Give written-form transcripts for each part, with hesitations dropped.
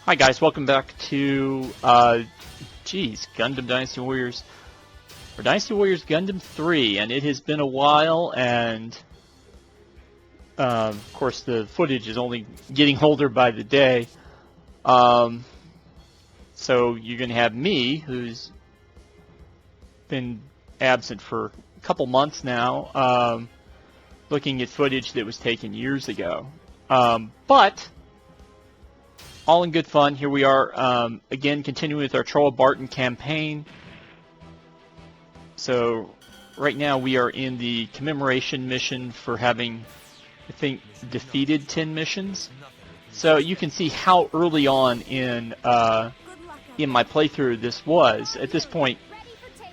Hi guys, welcome back to, Gundam Dynasty Warriors, or Dynasty Warriors Gundam 3, and it has been a while, and, of course the footage is only getting older by the day, so you're going to have me, who's been absent for a couple months now, looking at footage that was taken years ago, but all in good fun. Here we are, again, continuing with our Troll Barton campaign. So, right now we are in the commemoration mission for having, I think, defeated 10 missions. So you can see how early on in my playthrough this was. At this point,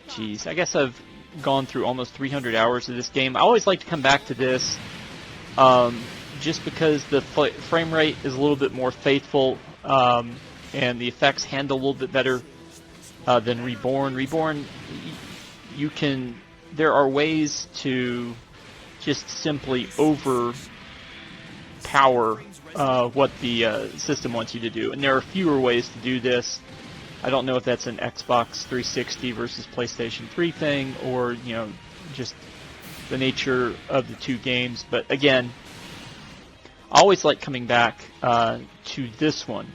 geez, I guess I've gone through almost 300 hours of this game. I always like to come back to this, just because the frame rate is a little bit more faithful, and the effects handle a little bit better than Reborn. Reborn, there are ways to just simply overpower what the system wants you to do, and there are fewer ways to do this. I don't know if that's an Xbox 360 versus PlayStation 3 thing, or just the nature of the two games, but again, I always like coming back to this one.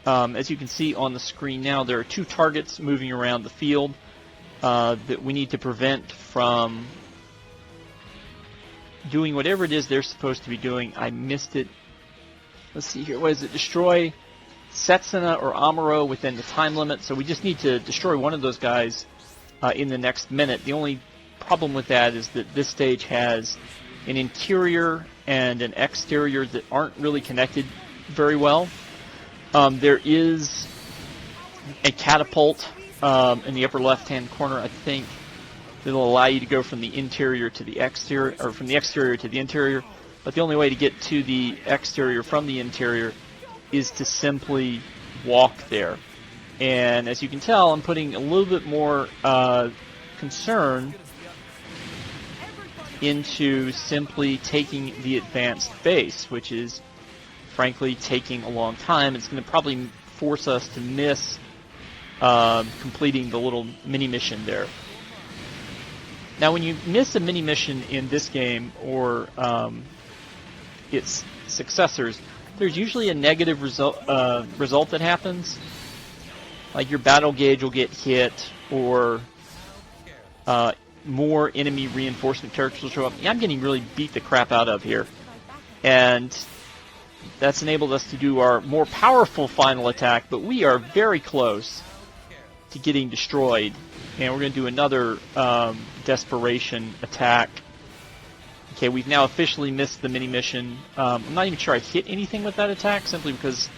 As you can see on the screen now, there are two targets moving around the field that we need to prevent from doing whatever it is they're supposed to be doing. I missed it. Let's see here. What is it? Destroy Setsuna or Amuro within the time limit. So we just need to destroy one of those guys in the next minute. The only problem with that is that this stage has an interior and an exterior that aren't really connected very well. There is a catapult in the upper left-hand corner, I think, that will allow you to go from the interior to the exterior, or from the exterior to the interior. But the only way to get to the exterior from the interior is to simply walk there. And as you can tell, I'm putting a little bit more concern into simply taking the advanced base, which is frankly taking a long time. It's going to probably force us to miss completing the little mini mission there. Now when you miss a mini mission in this game or its successors, there's usually a negative result that happens, like your battle gauge will get hit, or more enemy reinforcement characters will show up. Yeah, I'm getting really beat the crap out of here, and that's enabled us to do our more powerful final attack, but we are very close to getting destroyed, and we're going to do another desperation attack. Okay, we've now officially missed the mini mission. I'm not even sure I hit anything with that attack, simply because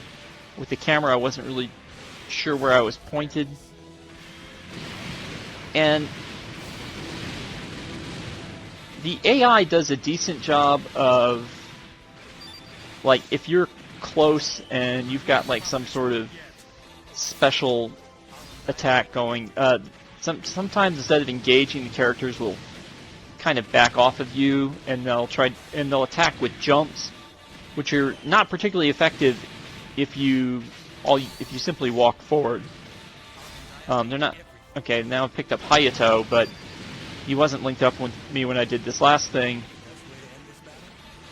with the camera I wasn't really sure where I was pointed. And the AI does a decent job of, like, if you're close and you've got like some sort of special attack going, sometimes instead of engaging, the characters will kind of back off of you, and they'll attack with jumps, which are not particularly effective if you simply walk forward. They're not okay. Now I've picked up Hayato, but he wasn't linked up with me when I did this last thing.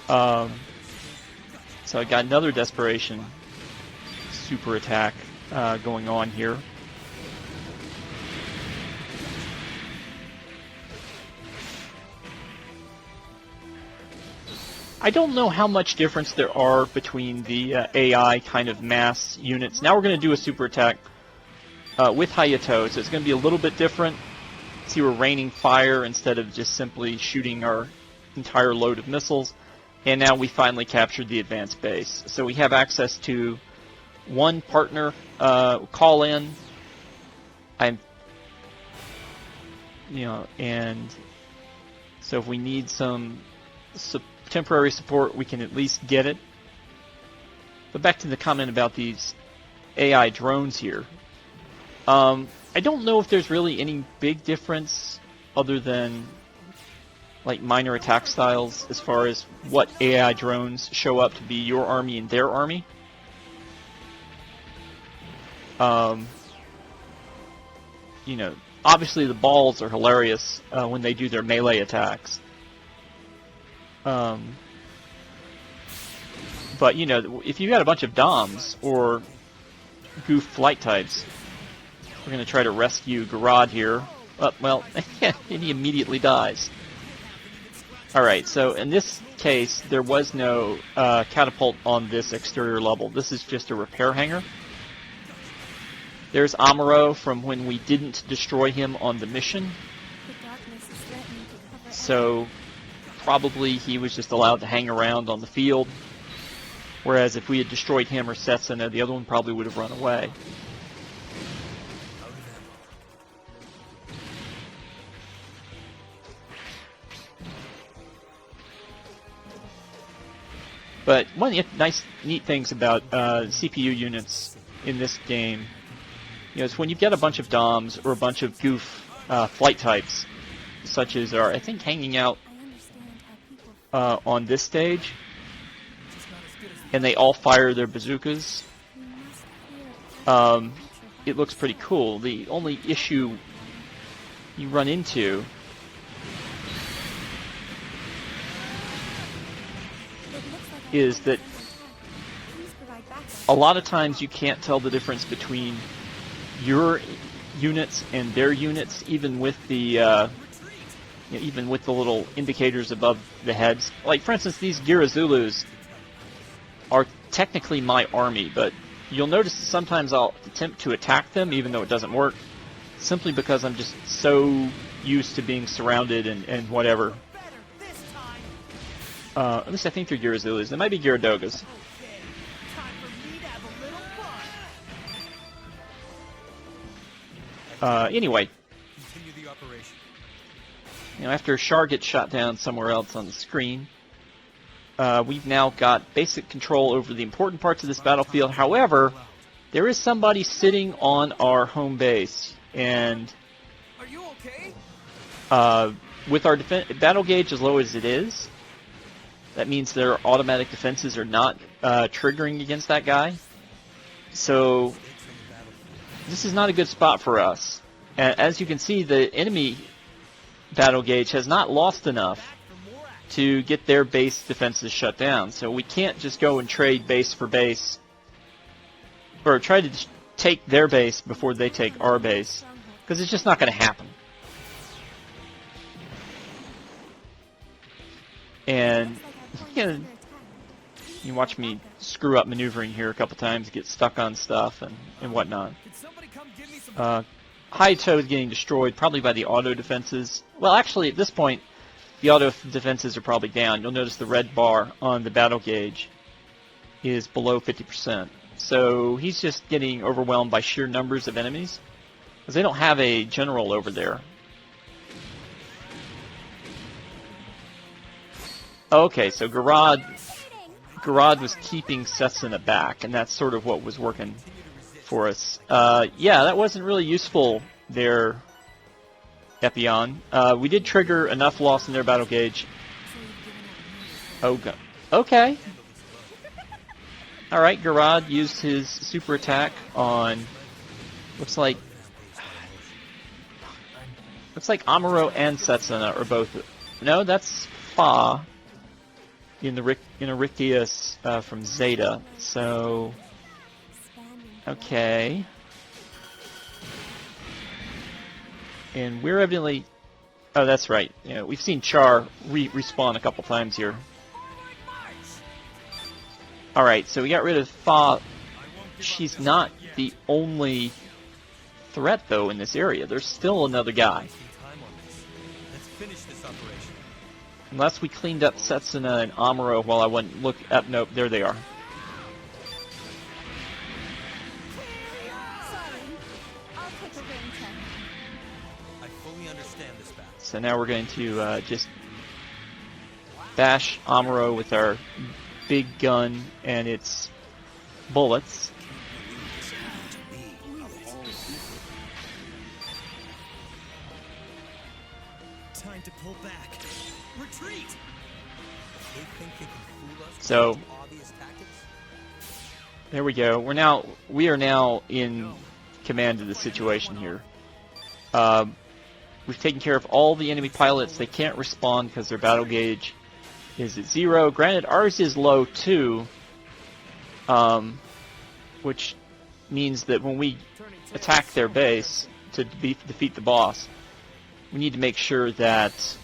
So I got another desperation super attack going on here. I don't know how much difference there are between the AI kind of mass units. Now we're going to do a super attack with Hayato, so it's going to be a little bit different. See, we're raining fire instead of just simply shooting our entire load of missiles. And now we finally captured the advanced base. So we have access to one partner call in. And so if we need some temporary support, we can at least get it. But back to the comment about these AI drones here. I don't know if there's really any big difference other than like minor attack styles as far as what AI drones show up to be your army and their army. You know, obviously the balls are hilarious when they do their melee attacks. But, you know, if you got a bunch of DOMs or goof flight types, we're going to try to rescue Garad here. Well, and he immediately dies. Alright, so in this case, there was no catapult on this exterior level. This is just a repair hangar. There's Amuro from when we didn't destroy him on the mission. So probably he was just allowed to hang around on the field. Whereas if we had destroyed him or Setsuna, the other one probably would have run away. But one of the nice, neat things about CPU units in this game, you know, is when you get a bunch of DOMs or a bunch of goof flight types, such as are, I think, hanging out on this stage, and they all fire their bazookas, it looks pretty cool. The only issue you run into is that a lot of times you can't tell the difference between your units and their units, even with the little indicators above the heads. Like, for instance, these Girazulus are technically my army, but you'll notice that sometimes I'll attempt to attack them, even though it doesn't work, simply because I'm just so used to being surrounded and whatever. At least I think they're Girazulus. They might be Gyaradogas. Anyway, you know, after Char gets shot down somewhere else on the screen, we've now got basic control over the important parts of this battlefield. However, there is somebody sitting on our home base, and with our battle gauge as low as it is, that means their automatic defenses are not triggering against that guy. So this is not a good spot for us. As you can see, the enemy battle gauge has not lost enough to get their base defenses shut down. So we can't just go and trade base for base, or try to take their base before they take our base, because it's just not going to happen. And you watch me screw up maneuvering here a couple times, get stuck on stuff and whatnot. Hayato is getting destroyed, probably by the auto defenses. Well, actually, at this point, the auto defenses are probably down. You'll notice the red bar on the battle gauge is below 50%. So he's just getting overwhelmed by sheer numbers of enemies, because they don't have a general over there. Okay, so Garad was keeping Setsuna back, and that's sort of what was working for us. Yeah, that wasn't really useful there, Epion. We did trigger enough loss in their battle gauge. Oh, okay. Alright, Garad used his super attack on, looks like Amuro and Setsuna are both, no, that's Fa in Inarikius from Zeta. So, okay. And we're evidently, oh, that's right. You know, we've seen Char respawn a couple times here. Alright, so we got rid of Fa. She's not the only threat, though, in this area. There's still another guy. Unless we cleaned up Setsuna and Amuro while I went look up. Nope, there they are. So now we're going to just bash Amuro with our big gun and its bullets. Time to pull back. Retreat. So There we go. We are now in command of the situation here. We've taken care of all the enemy pilots. They can't respond because their battle gauge is at 0. Granted, ours is low too, which means that when we attack their base to defeat the boss, we need to make sure that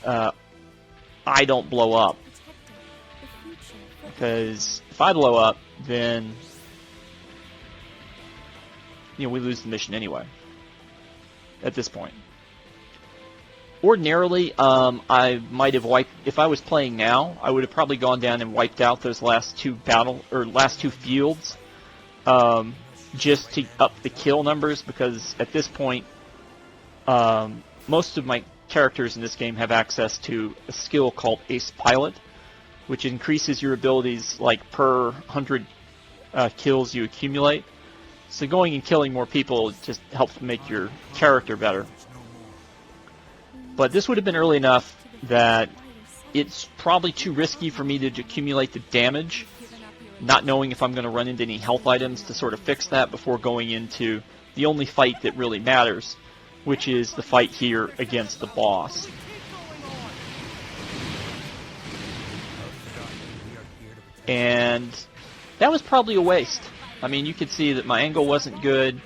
I don't blow up. Because if I blow up, then we lose the mission anyway. At this point, ordinarily, I might have wiped. If I was playing now, I would have probably gone down and wiped out those last two fields, just to up the kill numbers. Because at this point, most of my characters in this game have access to a skill called Ace Pilot, which increases your abilities like per 100 kills you accumulate. So going and killing more people just helps make your character better. But this would have been early enough that it's probably too risky for me to accumulate the damage, not knowing if I'm going to run into any health items to sort of fix that before going into the only fight that really matters, which is the fight here against the boss. And that was probably a waste. I mean, you could see that my angle wasn't good,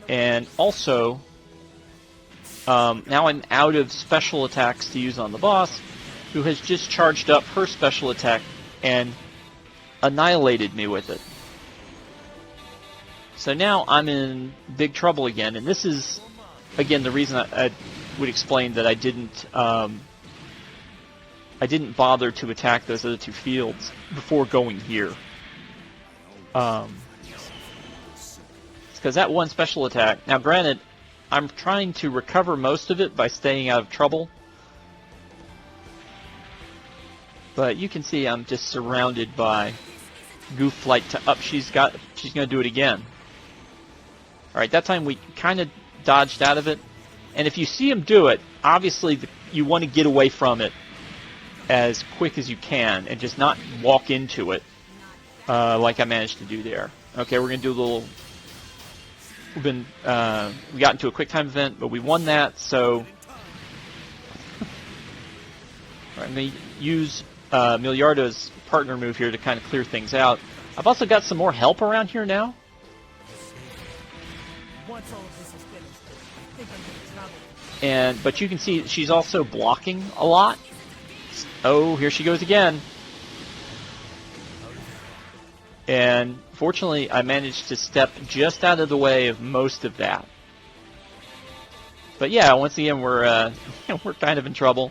and also now I'm out of special attacks to use on the boss, who has just charged up her special attack and annihilated me with it. So now I'm in big trouble again, and this is, again, the reason I would explain that I didn't bother to attack those other two fields before going here. Because that one special attack, now granted, I'm trying to recover most of it by staying out of trouble, but you can see I'm just surrounded by goof flight to up. She's going to do it again. Alright, that time we kind of dodged out of it, and if you see him do it, obviously you want to get away from it as quick as you can and just not walk into it like I managed to do there. Okay, we're going to do a little... we got into a quick time event, but we won that, so I'm going to use Miliardo's partner move here to kind of clear things out. I've also got some more help around here now. But you can see she's also blocking a lot. Oh, here she goes again. And fortunately, I managed to step just out of the way of most of that. But yeah, once again, we're we're kind of in trouble.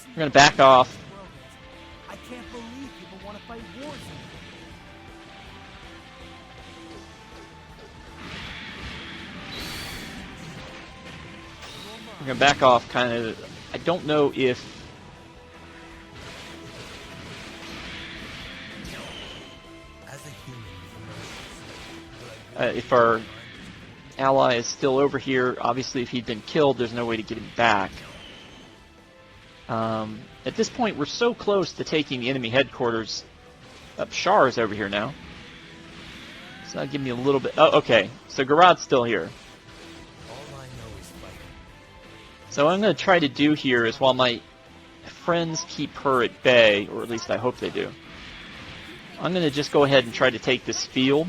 We're going to back off. I can't believe people want to fight wars. We're going to back off kind of. I don't know if our ally is still over here. Obviously, if he'd been killed, there's no way to get him back. At this point, we're so close to taking the enemy headquarters. Shar is over here now. So that'll give me a little bit... Oh, okay. So Garad's still here. So what I'm going to try to do here is, while my friends keep her at bay, or at least I hope they do, I'm going to just go ahead and try to take this field.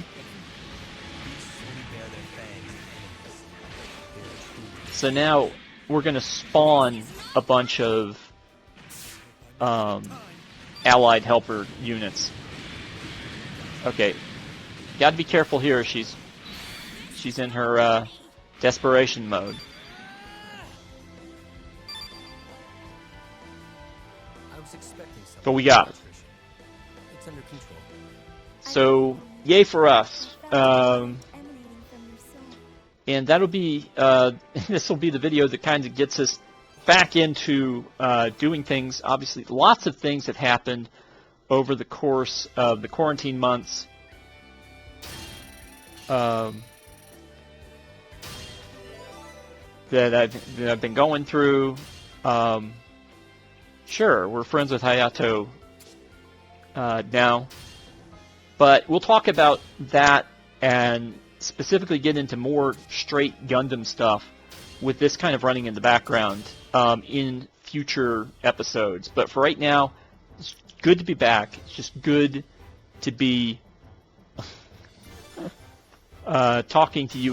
So now we're going to spawn a bunch of allied helper units. Okay, got to be careful here. She's in her desperation mode. But we got it. It's under control. So yay for us. And that'll be, this will be the video that kind of gets us back into doing things. Obviously, lots of things have happened over the course of the quarantine months. That I've been going through. Sure, we're friends with Hayato now. But we'll talk about that and specifically get into more straight Gundam stuff with this kind of running in the background in future episodes. But for right now, it's good to be back. It's just good to be talking to you